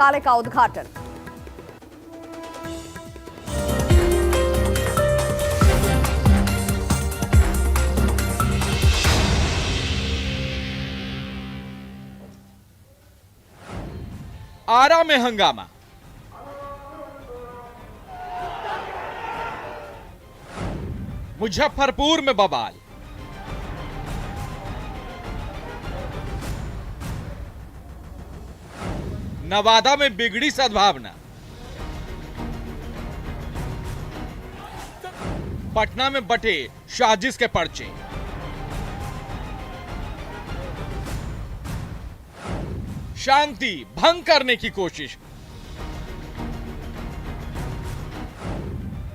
पुस्तकालय का उद्घाटन। आरा में हंगामा, मुजफ्फरपुर में बवाल, नवादा में बिगड़ी सद्भावना, पटना में बटे साजिश के पर्चे, शांति भंग करने की कोशिश,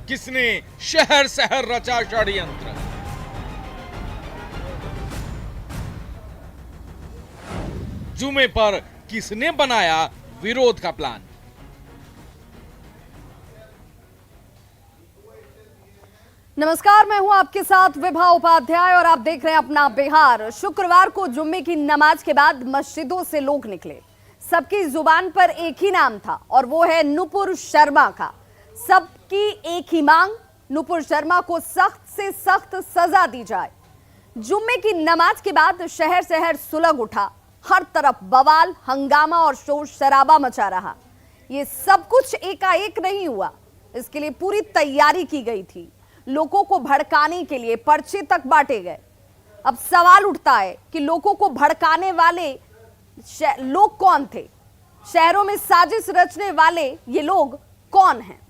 किसने शहर शहर रचा षड्यंत्र, जुमे पर किसने बनाया विरोध का प्लान। नमस्कार, मैं हूं आपके साथ विभा उपाध्याय और आप देख रहे हैं अपना बिहार। शुक्रवार को जुम्मे की नमाज के बाद मस्जिदों से लोग निकले। सबकी जुबान पर एक ही नाम था और वो है नुपुर शर्मा का। सबकी एक ही मांग, नुपुर शर्मा को सख्त से सख्त सजा दी जाए। जुम्मे की नमाज के बाद शहर शहर सुलग उठा। हर तरफ बवाल, हंगामा और शोर शराबा मचा रहा। ये सब कुछ एकाएक नहीं हुआ, इसके लिए पूरी तैयारी की गई थी। लोगों को भड़काने के लिए पर्चे तक बांटे गए। अब सवाल उठता है कि लोगों को भड़काने वाले लोग कौन थे? शहरों में साजिश रचने वाले ये लोग कौन हैं?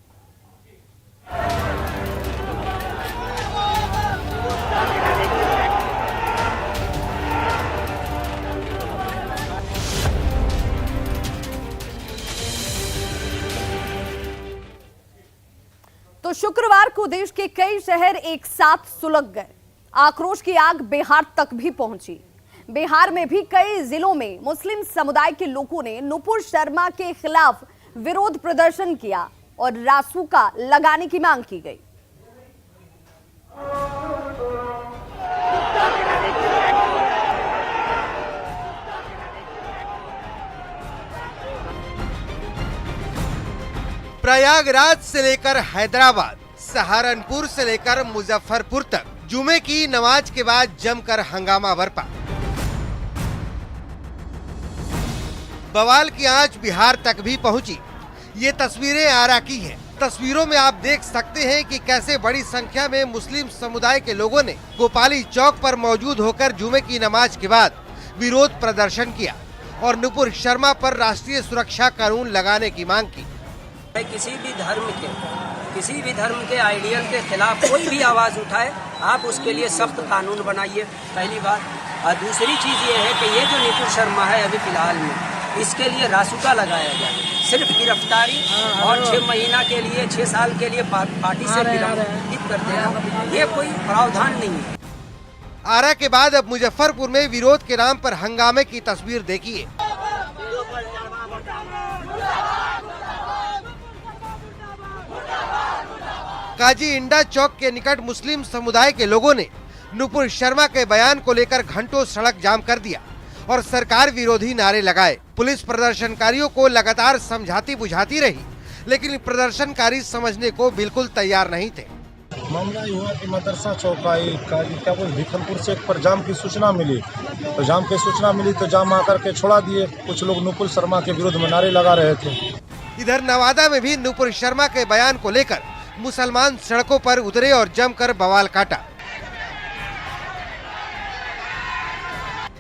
तो शुक्रवार को देश के कई शहर एक साथ सुलग गए। आक्रोश की आग बिहार तक भी पहुंची। बिहार में भी कई जिलों में मुस्लिम समुदाय के लोगों ने नुपुर शर्मा के खिलाफ विरोध प्रदर्शन किया और रासुका लगाने की मांग की गई। प्रयागराज से लेकर हैदराबाद, सहारनपुर से लेकर मुजफ्फरपुर तक जुमे की नमाज के बाद जमकर हंगामा बरपा। बवाल की आंच बिहार तक भी पहुंची। ये तस्वीरें आरा की हैं। तस्वीरों में आप देख सकते हैं कि कैसे बड़ी संख्या में मुस्लिम समुदाय के लोगों ने गोपाली चौक पर मौजूद होकर जुमे की नमाज के बाद विरोध प्रदर्शन किया और नुपुर शर्मा पर राष्ट्रीय सुरक्षा कानून लगाने की मांग की। किसी भी धर्म के आइडियल के खिलाफ कोई भी आवाज उठाए, आप उसके लिए सख्त कानून बनाइए, पहली बात। और दूसरी चीज ये है कि ये जो नुपुर शर्मा है अभी फिलहाल में, इसके लिए रासुका लगाया जाए। सिर्फ गिरफ्तारी और 6 महीना के लिए, 6 साल के लिए पार्टी से निलंबित कर देना, ये कोई प्रावधान नहीं है। आरा के बाद अब मुजफ्फरपुर में विरोध के नाम पर हंगामे की तस्वीर देखिए। काजी इंडा चौक के निकट मुस्लिम समुदाय के लोगों ने नुपुर शर्मा के बयान को लेकर घंटों सड़क जाम कर दिया और सरकार विरोधी नारे लगाए। पुलिस प्रदर्शनकारियों को लगातार समझाती बुझाती रही, लेकिन प्रदर्शनकारी समझने को बिल्कुल तैयार नहीं थे। मामला ये हुआ कि मदरसा चौकाई भिखनपुर से एक पर जाम की सूचना मिली, तो जाम आकर के छोड़ा दिए। कुछ लोग नुपुर शर्मा के विरोध में नारे लगा रहे थे। इधर नवादा में भी नुपुर शर्मा के बयान को लेकर मुसलमान सड़कों पर उतरे और जमकर बवाल काटा।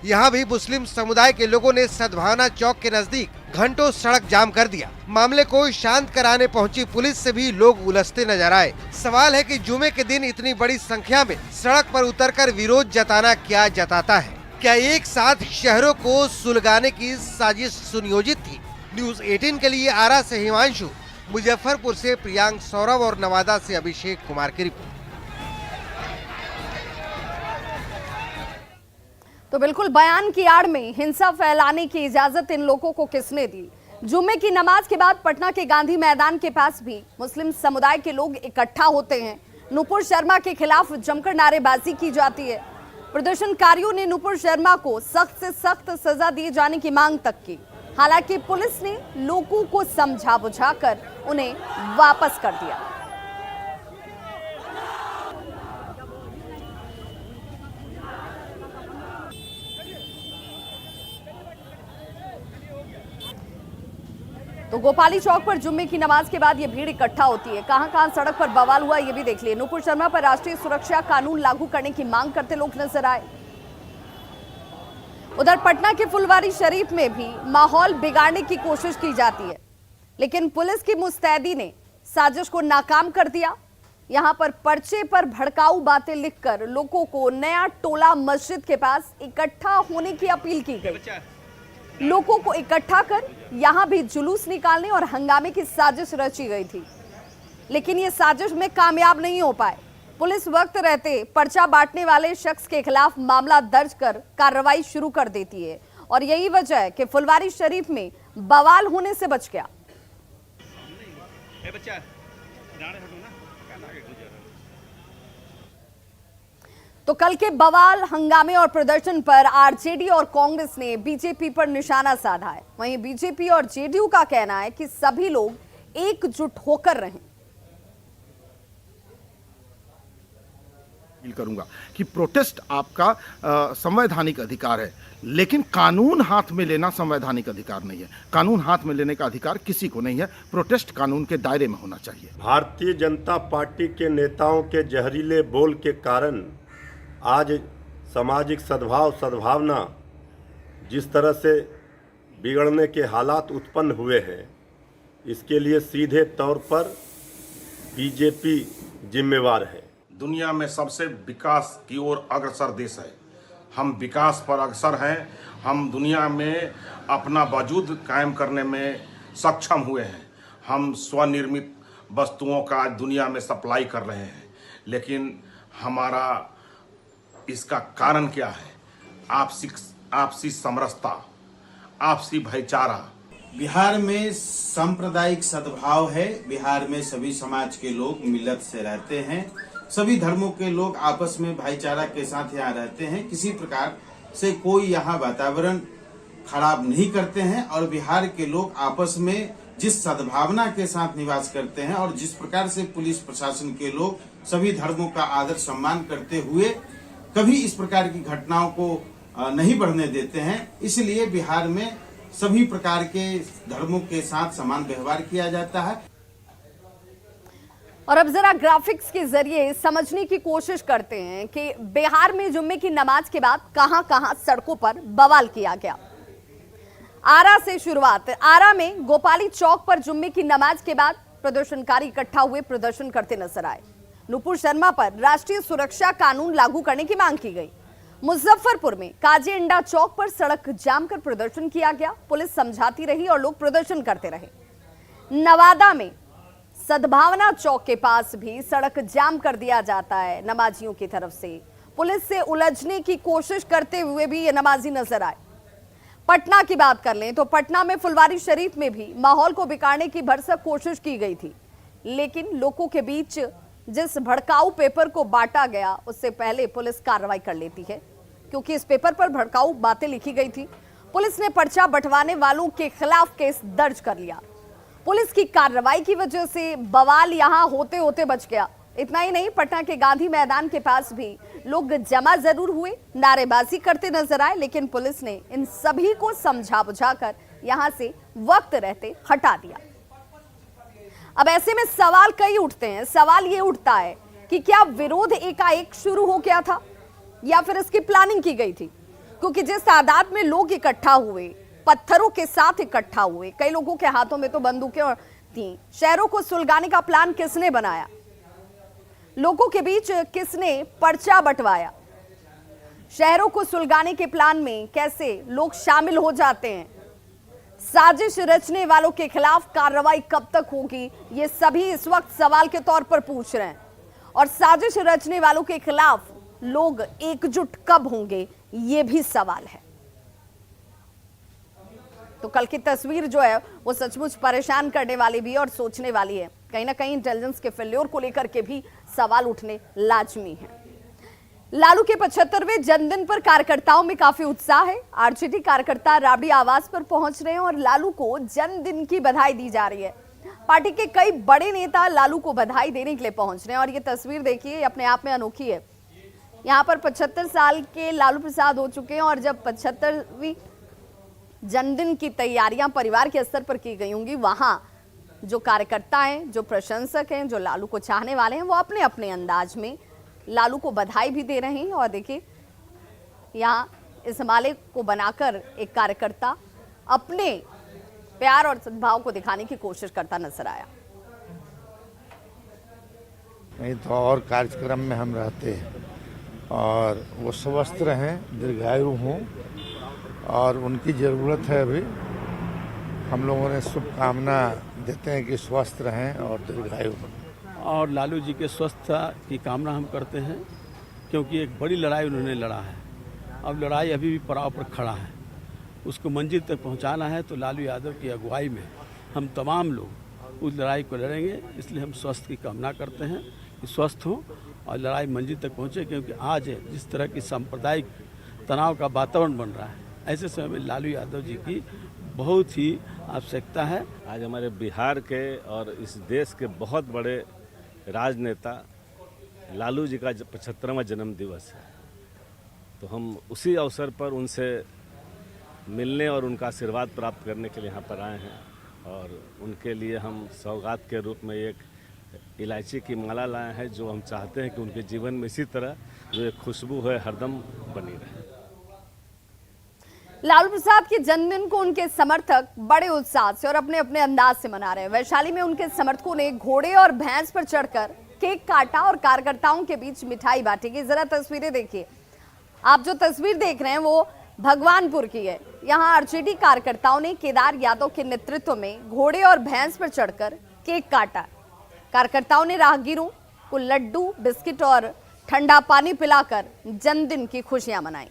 यहाँ भी मुस्लिम समुदाय के लोगों ने सद्भावना चौक के नजदीक घंटों सड़क जाम कर दिया। मामले को शांत कराने पहुंची पुलिस से भी लोग उलझते नजर आए। सवाल है कि जुमे के दिन इतनी बड़ी संख्या में सड़क पर उतरकर विरोध जताना क्या जताता है? क्या एक साथ शहरों को सुलगाने की साजिश सुनियोजित थी? न्यूज़ 18 के लिए आरा से हिमांशु, मुजफ्फरपुर से प्रियांक सौरभ और नवादा से अभिषेक कुमार की रिपोर्ट। तो बिल्कुल बयान की आड़ में हिंसा फैलाने की इजाजत इन लोगों को किसने दी? जुम्मे की नमाज के बाद पटना के गांधी मैदान के पास भी मुस्लिम समुदाय के लोग इकट्ठा होते हैं। नुपुर शर्मा के खिलाफ जमकर नारेबाजी की जाती है। प्रदर्शनकारियों ने नुपुर शर्मा को सख्त से सख्त सजा दिए जाने की मांग तक की। हालांकि पुलिस ने लोगों को समझा बुझाकर उन्हें वापस कर दिया। तो गोपाली चौक पर जुम्मे की नमाज के बाद ये भीड़ इकट्ठा होती है। कहां-कहां सड़क पर बवाल हुआ ये भी देख लिए। नुपुर शर्मा पर राष्ट्रीय सुरक्षा कानून लागू करने की मांग करते लोग नजर आए। उधर पटना के फुलवारी शरीफ में भी माहौल बिगाड़ने की कोशिश की जाती है, लेकिन पुलिस की मुस्तैदी ने साजिश को नाकाम कर दिया। यहां पर पर्चे पर भड़काऊ बातें लिखकर लोगों को नया टोला मस्जिद के पास इकट्ठा होने की अपील की गई। लोगों को इकट्ठा कर यहां भी जुलूस निकालने और हंगामे की साजिश रची गई थी, लेकिन ये साजिश में कामयाब नहीं हो पाए। पुलिस वक्त रहते पर्चा बांटने वाले शख्स के खिलाफ मामला दर्ज कर कार्रवाई शुरू कर देती है और यही वजह है कि फुलवारी शरीफ में बवाल होने से बच गया। तो कल के बवाल, हंगामे और प्रदर्शन पर आरजेडी और कांग्रेस ने बीजेपी पर निशाना साधा है। वहीं बीजेपी और जेडीयू का कहना है कि सभी लोग एकजुट होकर रहें। करूंगा कि प्रोटेस्ट आपका संवैधानिक अधिकार है, लेकिन कानून हाथ में लेना संवैधानिक अधिकार नहीं है। कानून हाथ में लेने का अधिकार किसी को नहीं है। प्रोटेस्ट कानून के दायरे में होना चाहिए। भारतीय जनता पार्टी के नेताओं के जहरीले बोल के कारण आज सामाजिक सद्भावना जिस तरह से बिगड़ने के हालात उत्पन्न हुए हैं, इसके लिए सीधे तौर पर बीजेपी जिम्मेवार है। दुनिया में सबसे विकास की ओर अग्रसर देश है। हम विकास पर अग्रसर हैं। हम दुनिया में अपना वजूद कायम करने में सक्षम हुए हैं। हम स्वनिर्मित वस्तुओं का आज दुनिया में सप्लाई कर रहे हैं, लेकिन हमारा इसका कारण क्या है? आपसी समरसता, आपसी भाईचारा। बिहार में सांप्रदायिक सद्भाव है। बिहार में सभी समाज के लोग मिलत से रहते हैं। सभी धर्मों के लोग आपस में भाईचारा के साथ यहाँ रहते हैं। किसी प्रकार से कोई यहाँ वातावरण खराब नहीं करते हैं और बिहार के लोग आपस में जिस सद्भावना के साथ निवास करते हैं और जिस प्रकार से पुलिस प्रशासन के लोग सभी धर्मों का आदर सम्मान करते हुए कभी इस प्रकार की घटनाओं को नहीं बढ़ने देते हैं, इसलिए बिहार में सभी प्रकार के धर्मों के साथ समान व्यवहार किया जाता है। और अब जरा ग्राफिक्स के जरिए समझने की कोशिश करते हैं कि बिहार में जुम्मे की नमाज के बाद कहां-कहां सड़कों पर बवाल किया गया। आरा से शुरुआत। आरा में गोपाली चौक पर जुम्मे की नमाज के बाद प्रदर्शनकारी इकट्ठा हुए प्रदर्शन करते नजर आए। नुपुर शर्मा पर राष्ट्रीय सुरक्षा कानून लागू करने की मांग की गई। मुजफ्फरपुर में काजी इंडा चौक पर सड़क जाम कर प्रदर्शन किया गया। पुलिस समझाती रही और लोग प्रदर्शन करते रहे। नवादा में सद्भावना चौक के पास भी सड़क जाम कर दिया जाता है नमाजियों की तरफ से। पुलिस से उलझने की कोशिश करते हुए भी ये नमाजी नजर आए। पटना की बात कर लें तो पटना में फुलवारी शरीफ में भी माहौल को बिगाड़ने की भरसक कोशिश की गई थी, लेकिन लोगों के बीच जिस भड़काऊ पेपर को बांटा गया उससे पहले पुलिस कार्रवाई कर लेती है, क्योंकि इस पेपर पर भड़काऊ बातें लिखी गई थी। पुलिस ने पर्चा बंटवाने वालों के खिलाफ केस दर्ज कर लिया। पुलिस की कार्रवाई की वजह से बवाल यहां होते होते बच गया। इतना ही नहीं, पटना के गांधी मैदान के पास भी लोग जमा जरूर हुए, नारेबाजी करते नजर आए, लेकिन पुलिस ने इन सभी को समझा बुझाकर यहां से वक्त रहते हटा दिया। अब ऐसे में सवाल कई उठते हैं। सवाल ये उठता है कि क्या विरोध एकाएक शुरू हो गया था या फिर इसकी प्लानिंग की गई थी? क्योंकि जिस तादाद में लोग इकट्ठा हुए, पत्थरों के साथ इकट्ठा हुए, कई लोगों के हाथों में तो बंदूकें थीं। शहरों को सुलगाने का प्लान किसने बनाया? लोगों के बीच किसने पर्चा बंटवाया? शहरों को सुलगाने के प्लान में कैसे लोग शामिल हो जाते हैं? साजिश रचने वालों के खिलाफ कार्रवाई कब तक होगी? ये सभी इस वक्त सवाल के तौर पर पूछ रहे हैं। और साजिश रचने वालों के खिलाफ लोग एकजुट कब होंगे, ये भी सवाल है। तो कल की तस्वीर जो है वो सचमुच परेशान करने वाली भी और सोचने वाली है। कहीं ना कहीं इंटेलिजेंस के फेल्योर को लेकर के भी सवाल उठने लाजमी है। लालू के 75वें जन्मदिन पर कार्यकर्ताओं में काफी उत्साह है। आरजेडी कार्यकर्ता राबड़ी आवास पर पहुंच रहे हैं और लालू को जन्मदिन की बधाई दी जा रही है। पार्टी के कई बड़े नेता लालू को बधाई देने के लिए पहुंच रहे हैं और ये तस्वीर देखिए, अपने आप में अनोखी है। यहाँ पर 75 साल के लालू प्रसाद हो चुके हैं और जब 75वीं जन्मदिन की तैयारियां परिवार के स्तर पर की गई होंगी, वहां जो कार्यकर्ता हैं, जो प्रशंसक हैं, जो लालू को चाहने वाले हैं, वो अपने अपने अंदाज में लालू को बधाई भी दे रहे हैं। और देखिए यहाँ इस हिमालय को बनाकर एक कार्यकर्ता अपने प्यार और सद्भाव को दिखाने की कोशिश करता नजर आया। नहीं तो और कार्यक्रम में हम रहते हैं और वो स्वस्थ रहें, दीर्घायु हों और उनकी ज़रूरत है। अभी हम लोगों ने शुभकामना देते हैं कि स्वस्थ रहें और दीर्घायु हों। और लालू जी के स्वस्थता की कामना हम करते हैं, क्योंकि एक बड़ी लड़ाई उन्होंने लड़ा है। अब लड़ाई अभी भी पड़ाव पर खड़ा है, उसको मंजिल तक पहुंचाना है। तो लालू यादव की अगुवाई में हम तमाम लोग उस लड़ाई को लड़ेंगे। इसलिए हम स्वास्थ्य की कामना करते हैं कि स्वस्थ हों और लड़ाई मंजिल तक पहुंचे, क्योंकि आज जिस तरह की सांप्रदायिक तनाव का वातावरण बन रहा है, ऐसे समय में लालू यादव जी की बहुत ही आवश्यकता है। आज हमारे बिहार के और इस देश के बहुत बड़े राजनेता लालू जी का 75वां जन्म दिवस है, तो हम उसी अवसर पर उनसे मिलने और उनका आशीर्वाद प्राप्त करने के लिए यहाँ पर आए हैं। और उनके लिए हम सौगात के रूप में एक इलायची की माला लाए हैं, जो हम चाहते हैं कि उनके जीवन में इसी तरह जो एक खुशबू है हरदम बनी रहे। लालू प्रसाद के जन्मदिन को उनके समर्थक बड़े उत्साह से और अपने अपने अंदाज से मना रहे हैं। वैशाली में उनके समर्थकों ने घोड़े और भैंस पर चढ़कर केक काटा और कार्यकर्ताओं के बीच मिठाई बांटी गई। जरा तस्वीरें देखिए। आप जो तस्वीर देख रहे हैं वो भगवानपुर की है। यहाँ आरजेडी कार्यकर्ताओं ने केदार यादव के नेतृत्व में घोड़े और भैंस पर चढ़कर केक काटा। कार्यकर्ताओं ने राहगीरों को लड्डू, बिस्किट और ठंडा पानी पिलाकर जन्मदिन की खुशियां मनाई।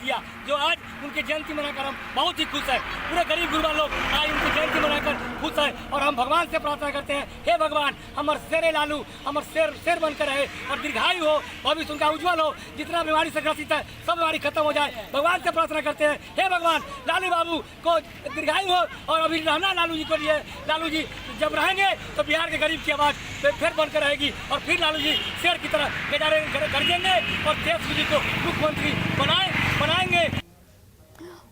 दिया जो आज उनकी जयंती मनाकर हम बहुत ही खुश हैं। पूरे गरीब गुरबा लोग आज उनकी जयंती मनाकर खुश हैं और हम भगवान से प्रार्थना करते हैं, हे भगवान हमारे शेरे लालू हमारे शेर बनकर रहे और दीर्घायु हो, भविष्य उनका उज्जवल हो, जितना बीमारी से ग्रसित है सब बीमारी खत्म हो जाए। भगवान से प्रार्थना करते हैं, हे भगवान लालू बाबू को दीर्घायु हो और अभी रहना लालू जी को लिए। लालू जी जब रहेंगे तो बिहार के गरीब की आवाज फिर बनकर रहेगी और फिर लालू जी शेर की तरह गरजेंगे और देश जी को मुख्यमंत्री बनाएंगे।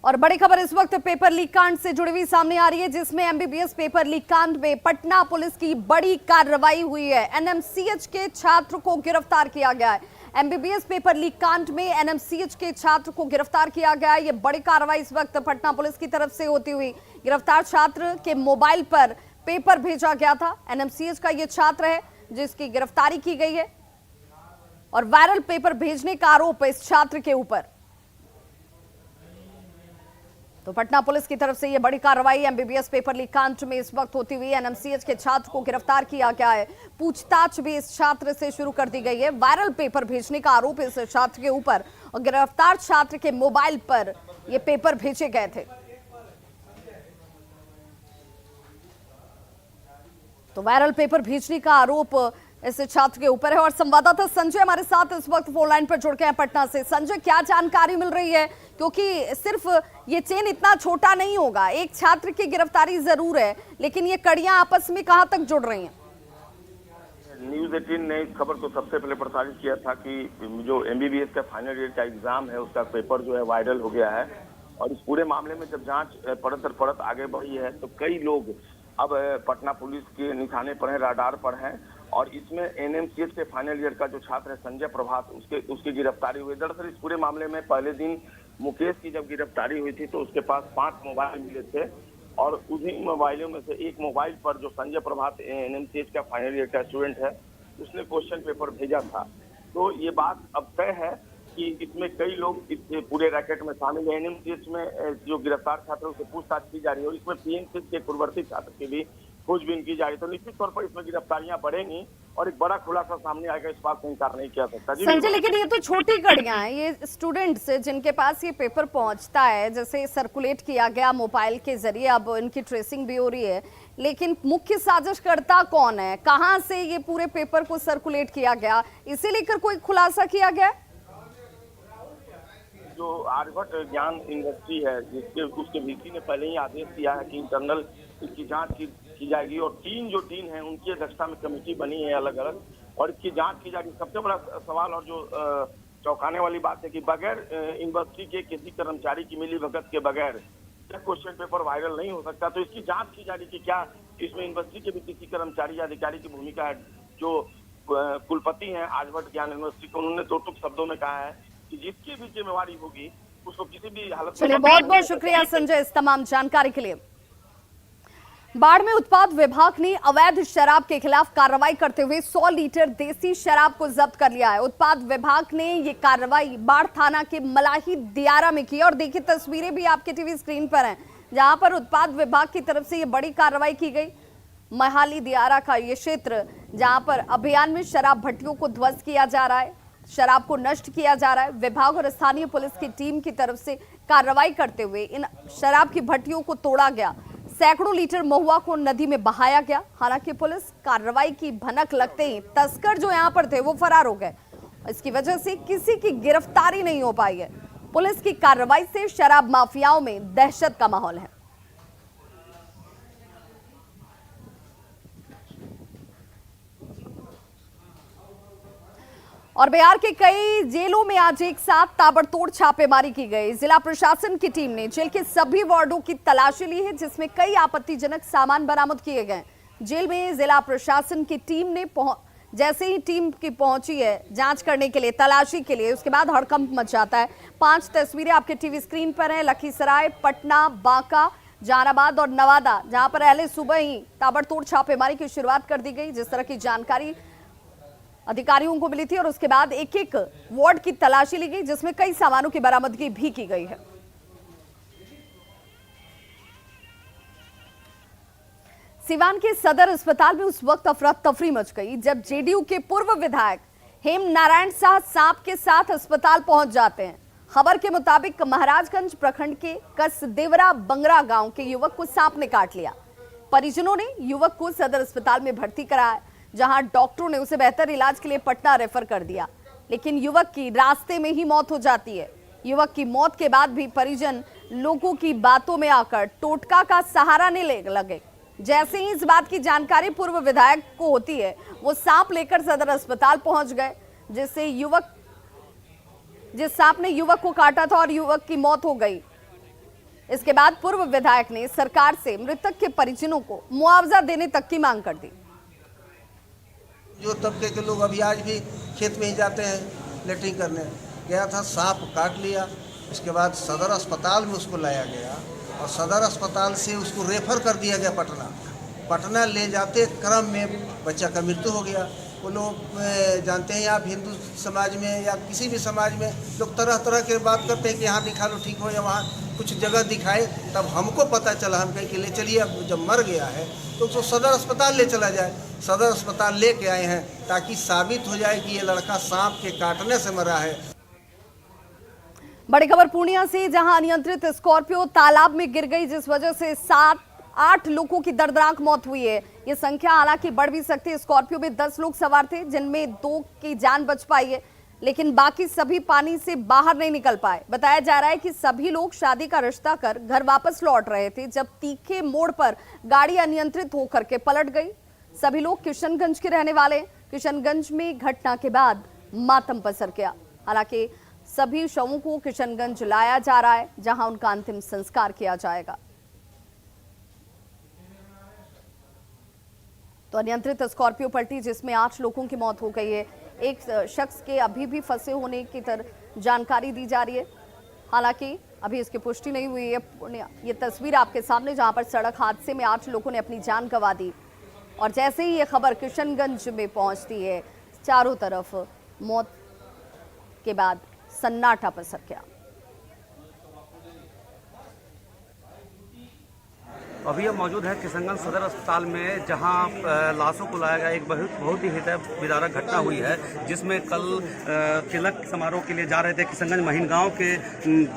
और बड़ी खबर इस वक्त पेपर लीक कांड से जुड़ी हुई सामने आ रही है, जिसमें एमबीबीएस पेपर लीक कांड में पटना पुलिस की बड़ी कार्रवाई हुई है। एनएमसीएच के छात्र को गिरफ्तार किया गया है। एमबीबीएस पेपर लीक कांड में एनएमसीएच के छात्र को गिरफ्तार किया गया है। ये बड़ी कार्रवाई इस वक्त पटना पुलिस की तरफ से होती हुई गिरफ्तार छात्र के मोबाइल पर पेपर भेजा गया था। एनएमसीएच का ये छात्र है जिसकी गिरफ्तारी की गई है और वायरल पेपर भेजने का आरोप है इस छात्र के ऊपर। तो पटना पुलिस की तरफ से यह बड़ी कार्रवाई एमबीबीएस पेपर लीक कांड में इस वक्त होती हुई एनएमसीएच के छात्र को गिरफ्तार किया गया है। पूछताछ भी इस छात्र से शुरू कर दी गई है। वायरल पेपर भेजने का आरोप इस छात्र के ऊपर और गिरफ्तार छात्र के मोबाइल पर यह पेपर भेजे गए थे। तो वायरल पेपर भेजने का आरोप इस छात्र के ऊपर है और संवाददाता संजय हमारे साथ इस वक्त फोन लाइन पर जुड़ गए हैं पटना से। संजय, क्या जानकारी मिल रही है, क्योंकि सिर्फ ये चेन इतना छोटा नहीं होगा, एक छात्र की गिरफ्तारी जरूर है, लेकिन ये कड़ियां आपस में कहां तक जुड़ रही हैं? न्यूज़ 18 ने इस खबर को सबसे पहले प्रसारित किया था कि जो एमबीबीएस का फाइनल ईयर का एग्जाम है उसका पेपर जो है वायरल हो गया है और इस पूरे मामले में जब जांच परत दर परत आगे बढ़ी है तो कई लोग अब पटना पुलिस के निशाने पर हैं, राडार पर हैं और इसमें एनएमसीएच के फाइनल ईयर का जो छात्र है संजय प्रभात उसकी गिरफ्तारी हुई। दरअसल इस पूरे मामले में पहले दिन मुकेश की जब गिरफ्तारी हुई थी तो उसके पास 5 मोबाइल मिले थे और उन्हीं मोबाइलों में से एक मोबाइल पर जो संजय प्रभात एनएमसीएच का फाइनल ईयर का स्टूडेंट है उसने क्वेश्चन पेपर भेजा था। तो ये बात अब तय है कि इसमें कई लोग इस पूरे रैकेट में शामिल है। एनएमसीएच में जो गिरफ्तार छात्रों से पूछताछ की जा रही है और इसमें पीएमसीएच के पूर्ववर्ती छात्र की भी खोजबीन की जा रही है। तो निश्चित तौर पर इसमें गिरफ्तारियां बढ़ेंगी और एक बड़ा खुलासा सामने आएगा, इस बात से इनकार नहीं किया सकता। जी संजय, लेकिन ये तो छोटी कड़ियां हैं, ये स्टूडेंट्स जिनके पास ये पेपर पहुंचता है, जैसे सर्कुलेट किया गया मोबाइल के जरिए, अब इनकी ट्रेसिंग भी हो रही है, लेकिन मुख्य साजिशकर्ता कौन है, कहां से ये पूरे पेपर को सर्कुलेट किया गया, इसे लेकर कोई खुलासा किया गया? जो आर्यभट्ट ज्ञान यूनिवर्सिटी है, जिसके उसके वीसी ने पहले ही आदेश दिया है कि इंटरनल इसकी जांच की जाएगी, और जो टीम है उनकी अध्यक्षता में कमेटी बनी है अलग अलग, और इसकी जांच की जाएगी। सबसे बड़ा सवाल और जो चौंकाने वाली बात है कि बगैर यूनिवर्सिटी के किसी कर्मचारी की मिली भगत के बगैर क्वेश्चन पेपर वायरल नहीं हो सकता। तो इसकी जांच की जा रही कि क्या इसमें यूनिवर्सिटी के भी किसी कर्मचारी या अधिकारी की भूमिका है। जो कुलपति हैं आर्यभट्ट ज्ञान यूनिवर्सिटी के, उन्होंने दो टूक शब्दों में कहा है कि जिसकी भी जिम्मेवारी होगी उसको किसी भी हालत में। चलिए, बहुत बहुत शुक्रिया संजय इस तमाम जानकारी के लिए। बाढ़ में उत्पाद विभाग ने अवैध शराब के खिलाफ कार्रवाई करते हुए 100 लीटर देसी शराब को जब्त कर लिया है। उत्पाद विभाग ने ये कार्रवाई बाढ़ थाना के मलाही दियारा में की, और देखिए तस्वीरें भी आपके टीवी स्क्रीन पर हैं, जहां पर उत्पाद विभाग की तरफ से ये बड़ी कार्रवाई की गई। मलाही दियारा का ये क्षेत्र, जहां पर अभियान में शराब भट्टियों को ध्वस्त किया जा रहा है, शराब को नष्ट किया जा रहा है। विभाग और स्थानीय पुलिस की टीम की तरफ से कार्रवाई करते हुए इन शराब की भट्टियों को तोड़ा गया, सैकड़ों लीटर महुआ को नदी में बहाया गया। हालांकि पुलिस कार्रवाई की भनक लगते ही तस्कर जो यहां पर थे वो फरार हो गए। इसकी वजह से किसी की गिरफ्तारी नहीं हो पाई है। पुलिस की कार्रवाई से शराब माफियाओं में दहशत का माहौल है। और बिहार के कई जेलों में आज एक साथ ताबड़तोड़ छापेमारी की गई। जिला प्रशासन की टीम ने जेल के सभी वार्डों की तलाशी ली है, जिसमें कई आपत्तिजनक सामान बरामद किए गए। जेल में जिला प्रशासन की टीम ने जैसे ही टीम की पहुंची है जांच करने के लिए, तलाशी के लिए, उसके बाद हड़कंप मच जाता है। 5 तस्वीरें आपके टीवी स्क्रीन पर हैं। लखीसराय, पटना, बांका, जहानाबाद और नवादा, जहां पर पहले सुबह ही ताबड़तोड़ छापेमारी की शुरुआत कर दी गई, जिस तरह की जानकारी अधिकारियों को मिली थी, और उसके बाद एक एक वार्ड की तलाशी ली गई, जिसमें कई सामानों की बरामदगी भी की गई है। सिवान के सदर अस्पताल में उस वक्त अफरा तफरी मच गई जब जेडीयू के पूर्व विधायक हेम नारायण शाह सांप के साथ अस्पताल पहुंच जाते हैं। खबर के मुताबिक महाराजगंज प्रखंड के कसदेवरा बंगरा गांव के युवक को सांप ने काट लिया। परिजनों ने युवक को सदर अस्पताल में भर्ती कराया, जहां डॉक्टरों ने उसे बेहतर इलाज के लिए पटना रेफर कर दिया, लेकिन युवक की रास्ते में ही मौत हो जाती है। युवक की मौत के बाद भी परिजन लोगों की बातों में आकर टोटका का सहारा नहीं लगे। जैसे ही इस बात की जानकारी पूर्व विधायक को होती है, वो सांप लेकर सदर अस्पताल पहुंच गए, जिस सांप ने युवक को काटा था, और युवक की मौत हो गई। इसके बाद पूर्व विधायक ने सरकार से मृतक के परिजनों को मुआवजा देने तक की मांग कर दी। जो तबके के लोग अभी आज भी खेत में ही जाते हैं लेटरिंग करने, गया था, सांप काट लिया। इसके बाद सदर अस्पताल में उसको लाया गया, और सदर अस्पताल से उसको रेफर कर दिया गया पटना ले जाते क्रम में बच्चा का मृत्यु हो गया। वो लोग जानते हैं, आप हिंदू समाज में या किसी भी समाज में लोग तरह तरह के बात करते हैं कि यहाँ दिखा लो ठीक हो, या वहाँ कुछ जगह दिखाए। तब हमको पता चला, हम कहीं कि ले चलिए, अब जब मर गया है तो उसको सदर अस्पताल ले चला जाए। सदर अस्पताल लेके आए हैं ताकि साबित हो जाए कि ये लड़का सांप के काटने से मरा है। बड़ी खबर पूर्णिया से, जहां अनियंत्रित स्कॉर्पियो तालाब में गिर गई, जिस वजह से 7-8 लोगों की दर्दनाक मौत हुई है। ये संख्या हालांकि बढ़ भी सकती है। स्कॉर्पियो में 10 लोग सवार थे, जिनमें 2 की जान बच पाई है, लेकिन बाकी सभी पानी से बाहर नहीं निकल पाए। बताया जा रहा है कि सभी लोग शादी का रिश्ता कर घर वापस लौट रहे थे, जब तीखे मोड़ पर गाड़ी अनियंत्रित होकर के पलट गई। सभी लोग किशनगंज के रहने वाले। किशनगंज में घटना के बाद मातम पसर गया। हालांकि सभी शवों को किशनगंज लाया जा रहा है, जहां उनका अंतिम संस्कार किया जाएगा। तो अनियंत्रित स्कॉर्पियो पलटी, जिसमें 8 लोगों की मौत हो गई है। एक शख्स के अभी भी फंसे होने की जानकारी दी जा रही है, हालांकि अभी इसकी पुष्टि नहीं हुई है। ये तस्वीर आपके सामने, जहां पर सड़क हादसे में 8 लोगों ने अपनी जान गंवा दी, और जैसे ही ये खबर किशनगंज में पहुंचती है, चारों तरफ मौत के बाद सन्नाटा पसर गया। अभी हम मौजूद हैं किशनगंज सदर अस्पताल में, जहां लाशों को लाया गया। एक बहुत ही हृदय विदारक घटना हुई है, जिसमें कल तिलक समारोह के लिए जा रहे थे किशनगंज महीन गांव के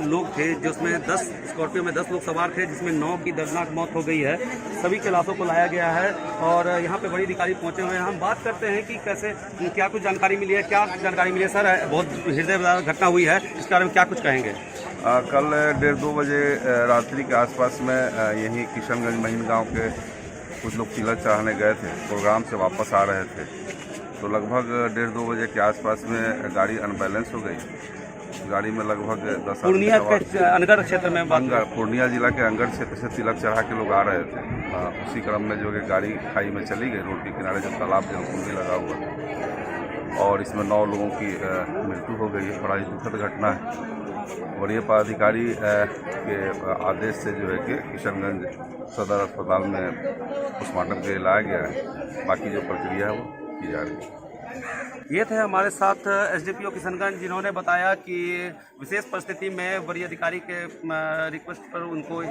लोग थे, जिसमें 10 स्कॉर्पियो में 10 लोग सवार थे, जिसमें 9 की दर्दनाक मौत हो गई है। सभी के लाशों को लाया गया है और यहाँ पे बड़ी अधिकारी पहुंचे हुए हैं। हम बात करते हैं कि कैसे, क्या कुछ जानकारी मिली है, क्या जानकारी मिली है सर? बहुत हृदय विदारक घटना हुई है, इस बारे में क्या कुछ कहेंगे? कल 1:30-2 बजे रात्रि के आसपास में यहीं किशनगंज महीन गांव के कुछ लोग तिलक चढ़ाने गए थे, प्रोग्राम से वापस आ रहे थे। तो लगभग 1:30-2 बजे के आसपास में गाड़ी अनबैलेंस हो गई। गाड़ी में लगभग 10 पूर्णिया के अनगढ़ क्षेत्र में, पूर्णिया जिला के अनगढ़ क्षेत्र से तिलक चढ़ा के लोग आ रहे थे। उसी क्रम में जो कि गाड़ी खाई में चली गई, रोड के किनारे जो तालाब जलकुंडी लगा हुआ था, और इसमें 9 लोगों की मृत्यु हो गई है। बड़ा ही दुखद घटना है। वरीय पदाधिकारी के आदेश से जो है कि किशनगंज सदर अस्पताल में पोस्टमार्टम के लिए लाया गया है। बाकी जो प्रक्रिया है वो की जा रही है। ये थे हमारे साथ एसडीपीओ किशनगंज, जिन्होंने बताया कि विशेष परिस्थिति में वरीय अधिकारी के रिक्वेस्ट पर उनको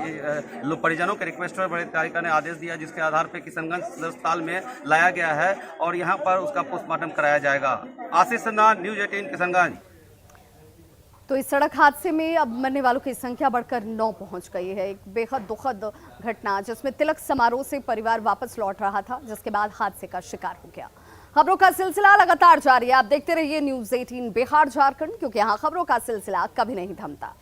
परिजनों के रिक्वेस्ट पर वरीय अधिकारी ने आदेश दिया, जिसके आधार पर किशनगंज सदर अस्पताल में लाया गया है और यहाँ पर उसका पोस्टमार्टम कराया जाएगा। आशीष सिन्हा, न्यूज़ 18 किशनगंज। तो इस सड़क हादसे में अब मरने वालों की संख्या बढ़कर 9 पहुंच गई है। एक बेहद दुखद घटना, जिसमें तिलक समारोह से परिवार वापस लौट रहा था, जिसके बाद हादसे का शिकार हो गया। खबरों का सिलसिला लगातार जारी है। आप देखते रहिए न्यूज़ 18 बिहार झारखंड, क्योंकि यहाँ खबरों का सिलसिला कभी नहीं थमता।